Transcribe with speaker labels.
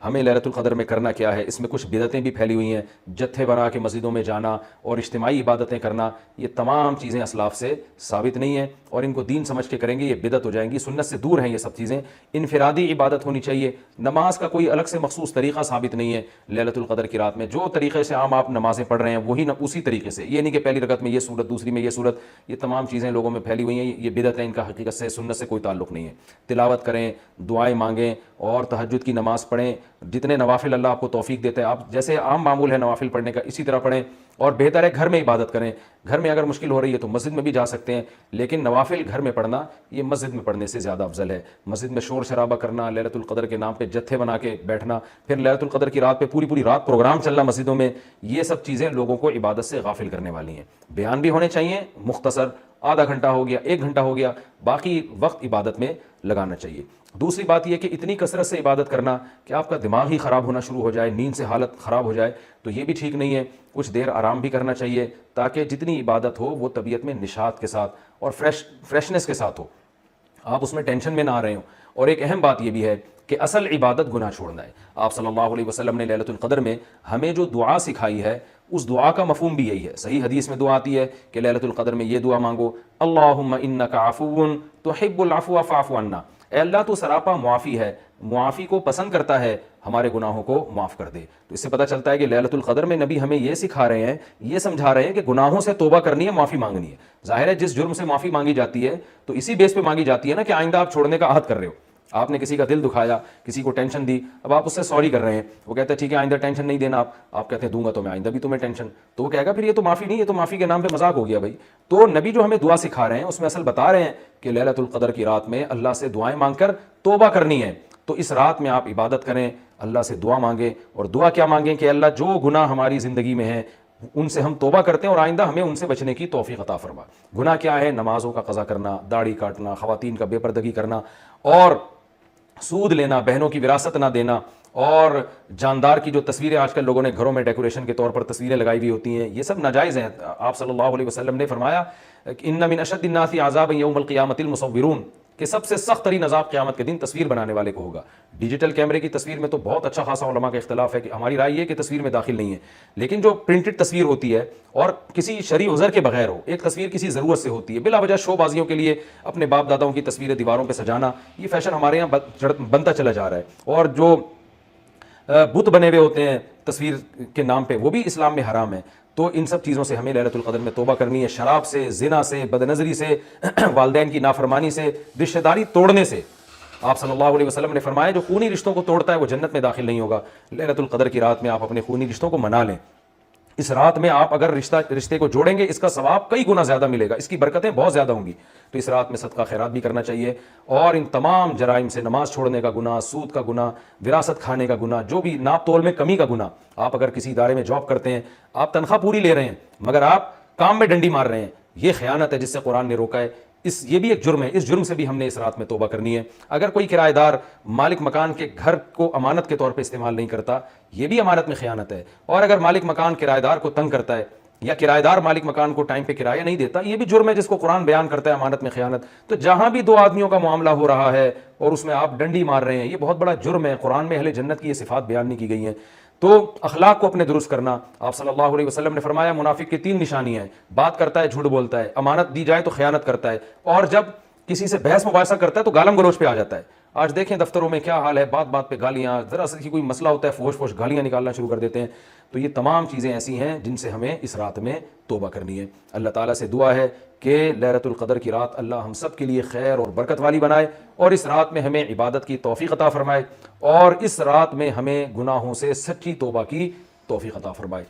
Speaker 1: ہمیں لیلۃ القدر میں کرنا کیا ہے. اس میں کچھ بدعتیں بھی پھیلی ہوئی ہیں, جتھے بنا کے مسجدوں میں جانا اور اجتماعی عبادتیں کرنا, یہ تمام چیزیں اسلاف سے ثابت نہیں ہیں, اور ان کو دین سمجھ کے کریں گے یہ بدعت ہو جائیں گی, سنت سے دور ہیں یہ سب چیزیں. انفرادی عبادت ہونی چاہیے. نماز کا کوئی الگ سے مخصوص طریقہ ثابت نہیں ہے لیلۃ القدر کی رات میں. جو طریقے سے عام آپ نمازیں پڑھ رہے ہیں وہی اسی طریقے سے, یہ نہیں کہ پہلی رکعت میں یہ صورت, دوسری میں یہ صورت, یہ تمام چیزیں لوگوں میں پھیلی ہوئی ہیں, یہ بدعت ہے, ان کا حقیقت سے سنت سے کوئی تعلق نہیں ہے. تلاوت کریں, دعائیں مانگیں اور تہجد کی نماز پڑھیں. جتنے نوافل اللہ آپ کو توفیق دیتا ہے, آپ جیسے عام معمول ہے نوافل پڑھنے کا اسی طرح پڑھیں, اور بہتر ہے گھر میں عبادت کریں. گھر میں اگر مشکل ہو رہی ہے تو مسجد میں بھی جا سکتے ہیں, لیکن نوافل گھر میں پڑھنا یہ مسجد میں پڑھنے سے زیادہ افضل ہے. مسجد میں شور شرابہ کرنا, لیلۃ القدر کے نام پہ جتھے بنا کے بیٹھنا, پھر لیلۃ القدر کی رات پہ پوری پوری رات پروگرام چلنا مسجدوں میں, یہ سب چیزیں لوگوں کو عبادت سے غافل کرنے والی ہیں. بیان بھی ہونے چاہیے مختصر, آدھا گھنٹہ ہو گیا, 1 گھنٹہ ہو گیا, باقی وقت عبادت میں لگانا چاہیے. دوسری بات یہ کہ اتنی کثرت سے عبادت کرنا کہ آپ کا دماغ ہی خراب ہونا شروع ہو جائے, نیند سے حالت خراب ہو جائے, تو یہ بھی ٹھیک نہیں ہے. کچھ دیر آرام بھی کرنا چاہیے تاکہ جتنی عبادت ہو وہ طبیعت میں نشاط کے ساتھ اور فریشنس کے ساتھ ہو, آپ اس میں ٹینشن میں نہ آ رہے ہوں. اور ایک اہم بات یہ بھی ہے کہ اصل عبادت گناہ چھوڑنا ہے. آپ صلی اللہ علیہ وسلم نے لیلۃ القدر میں ہمیں جو دعا سکھائی ہے اس دعا کا مفہوم بھی یہی ہے. صحیح حدیث میں دعا آتی ہے کہ لیلۃ القدر میں یہ دعا مانگو, اللہم انک عفو تحب العفو فاعف عنا, اے اللہ تو سراپا معافی ہے, معافی کو پسند کرتا ہے, ہمارے گناہوں کو معاف کر دے. تو اس سے پتہ چلتا ہے کہ لیلۃ القدر میں نبی ہمیں یہ سکھا رہے ہیں, یہ سمجھا رہے ہیں کہ گناہوں سے توبہ کرنی ہے, معافی مانگنی ہے. ظاہر ہے جس جرم سے معافی مانگی جاتی ہے تو اسی بیس پہ مانگی جاتی ہے نا کہ آئندہ آپ چھوڑنے کا عہد کر رہے ہو. آپ نے کسی کا دل دکھایا, کسی کو ٹینشن دی, اب آپ اس سے سوری کر رہے ہیں, وہ کہتا ہے ٹھیک ہے آئندہ ٹینشن نہیں دینا. آپ کہتے ہیں دوں گا تو میں آئندہ بھی تمہیں ٹینشن, تو وہ کہے گا پھر یہ تو معافی نہیں, یہ تو معافی کے نام پہ مذاق ہو گیا بھائی. تو نبی جو ہمیں دعا سکھا رہے ہیں اس میں اصل بتا رہے ہیں کہ لیلۃ القدر کی رات میں اللہ سے دعائیں مانگ کر توبہ کرنی ہے. تو اس رات میں آپ عبادت کریں, اللہ سے دعا مانگیں, اور دعا کیا مانگیں کہ اللہ جو گناہ ہماری زندگی میں ہیں ان سے ہم توبہ کرتے ہیں اور آئندہ ہمیں ان سے بچنے کی توفیق عطا فرما. گناہ کیا ہے؟ نمازوں کا قضا کرنا, داڑھی کاٹنا, خواتین کا بے پردگی کرنا, اور سود لینا, بہنوں کی وراثت نہ دینا, اور جاندار کی جو تصویریں آج کل لوگوں نے گھروں میں ڈیکوریشن کے طور پر تصویریں لگائی ہوئی ہوتی ہیں, یہ سب ناجائز ہیں. آپ صلی اللہ علیہ وسلم نے فرمایا ان من اشد الناس عذابا یوم القیامۃ المصورون, کہ سب سے سخت ترین عذاب قیامت کے دن تصویر بنانے والے کو ہوگا. ڈیجیٹل کیمرے کی تصویر میں تو بہت اچھا خاصا علماء کا اختلاف ہے, کہ ہماری رائے یہ کہ تصویر میں داخل نہیں ہے, لیکن جو پرنٹڈ تصویر ہوتی ہے اور کسی شرعی عذر کے بغیر ہو, ایک تصویر کسی ضرورت سے ہوتی ہے, بلا وجہ شو بازیوں کے لیے اپنے باپ داداؤں کی تصویریں دیواروں پہ سجانا, یہ فیشن ہمارے یہاں بنتا چلا جا رہا ہے. اور جو بت بنے ہوئے ہوتے ہیں تصویر کے نام پہ, وہ بھی اسلام میں حرام ہے. تو ان سب چیزوں سے ہمیں لیلۃ القدر میں توبہ کرنی ہے. شراب سے, زنا سے, بد نظری سے, والدین کی نافرمانی سے, رشتہ داری توڑنے سے. آپ صلی اللہ علیہ وسلم نے فرمایا جو خونی رشتوں کو توڑتا ہے وہ جنت میں داخل نہیں ہوگا. لیلۃ القدر کی رات میں آپ اپنے خونی رشتوں کو منا لیں. اس رات میں آپ اگر رشتے کو جوڑیں گے اس کا ثواب کئی گنا زیادہ ملے گا, اس کی برکتیں بہت زیادہ ہوں گی. تو اس رات میں صدقہ خیرات بھی کرنا چاہیے, اور ان تمام جرائم سے, نماز چھوڑنے کا گناہ, سود کا گناہ, وراثت کھانے کا گناہ, جو بھی ناپ تول میں کمی کا گناہ. آپ اگر کسی ادارے میں جاب کرتے ہیں, آپ تنخواہ پوری لے رہے ہیں مگر آپ کام میں ڈنڈی مار رہے ہیں, یہ خیانت ہے جس سے قرآن نے روکا ہے. یہ بھی ایک جرم ہے, اس جرم سے بھی ہم نے اس رات میں توبہ کرنی ہے. اگر کوئی کرایہ دار مالک مکان کے گھر کو امانت کے طور پہ استعمال نہیں کرتا, یہ بھی امانت میں خیانت ہے. اور اگر مالک مکان کرایہ دار کو تنگ کرتا ہے, یا کرایہ دار مالک مکان کو ٹائم پہ کرایہ نہیں دیتا, یہ بھی جرم ہے جس کو قرآن بیان کرتا ہے امانت میں خیانت. تو جہاں بھی 2 آدمیوں کا معاملہ ہو رہا ہے اور اس میں آپ ڈنڈی مار رہے ہیں, یہ بہت بڑا جرم ہے. قرآن میں اہل جنت کی یہ صفات بیان نہیں کی گئی ہیں. تو اخلاق کو اپنے درست کرنا. آپ صلی اللہ علیہ وسلم نے فرمایا منافق کی 3 نشانیاں ہیں, بات کرتا ہے جھوٹ بولتا ہے, امانت دی جائے تو خیانت کرتا ہے, اور جب کسی سے بحث مباحثہ کرتا ہے تو گالم گلوچ پہ آ جاتا ہے. آج دیکھیں دفتروں میں کیا حال ہے, بات بات پہ گالیاں, ذرا سا کوئی مسئلہ ہوتا ہے فوش فوش گالیاں نکالنا شروع کر دیتے ہیں. تو یہ تمام چیزیں ایسی ہیں جن سے ہمیں اس رات میں توبہ کرنی ہے. اللہ تعالیٰ سے دعا ہے کہ لیلۃ القدر کی رات اللہ ہم سب کے لیے خیر اور برکت والی بنائے, اور اس رات میں ہمیں عبادت کی توفیق عطا فرمائے, اور اس رات میں ہمیں گناہوں سے سچی توبہ کی توفیق عطا فرمائے.